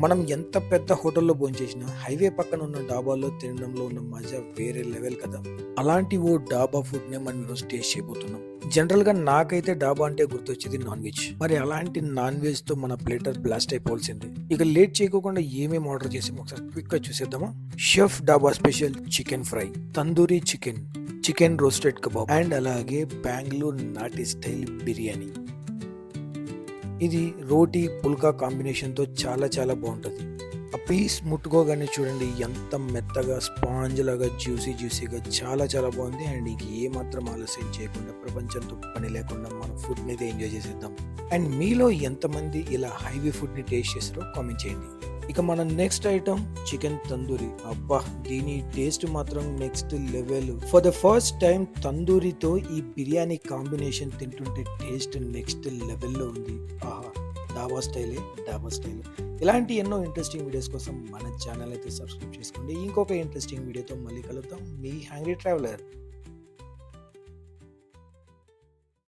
మనం ఎంత పెద్ద హోటల్లో భోంచేసినా హైవే పక్కన ఉన్న డాబాల్లో తినడంలో ఉన్న మజా వేరే లెవెల్ కదా. అలాంటి ఓ డాబా ఫుడ్ నే మనం ఈరోజు టేస్ట్ చేయబోతున్నాం. జనరల్ గా నాకైతే డాబా అంటే గుర్తొచ్చేది నాన్ వెజ్. మరి అలాంటి నాన్ వెజ్ తో మన ప్లేటర్ బ్లాస్ట్ అయిపోవాల్సింది. ఇక లేట్ చేయకుండా ఏమేమి ఆర్డర్ చేసామో ఒకసారి క్విక్ గా చూసేద్దామా. షెఫ్ డాబా special chicken fry, tandoori chicken, chicken roasted kebab and అలాగే బెంగళూరు నాటి స్టైల్ బిర్యానీ. ఇది రోటీ పుల్కా కాంబినేషన్తో చాలా బాగుంటుంది. ఆ పీస్ ముట్టుకోగానే చూడండి ఎంత మెత్తగా స్పాంజ్ లాగా జ్యూసీగా చాలా బాగుంది. అండ్ ఇంక ఏమాత్రం ఆలస్యం చేయకుండా ప్రపంచంతో పని లేకుండా మన ఫుడ్ మీద ఎంజాయ్ చేసేద్దాం. అండ్ మీలో ఎంతమంది ఇలా హైవీ ఫుడ్ని టేస్ట్ చేస్తారో కామెంట్ చేయండి. ఇక మన నెక్స్ట్ ఐటమ్ చికెన్ తందూరి. అబ్బా, దీని టేస్ట్ మాత్రం next level. For the first time తందూరితో ఈ బిర్యానీ కాంబినేషన్ తింటుంటే టేస్ట్ నెక్స్ట్ లెవెల్లో ఉంది. ఆహా, డాబా స్టైలే. ఇలాంటి ఎన్నో ఇంట్రెస్టింగ్ వీడియోస్ కోసం మన ఛానల్ అయితే సబ్స్క్రైబ్ చేసుకోండి. ఇంకొక ఇంట్రెస్టింగ్ వీడియోతో మళ్ళీ కలుద్దాం. మీ హ్యాంగ్రీ ట్రావెలర్.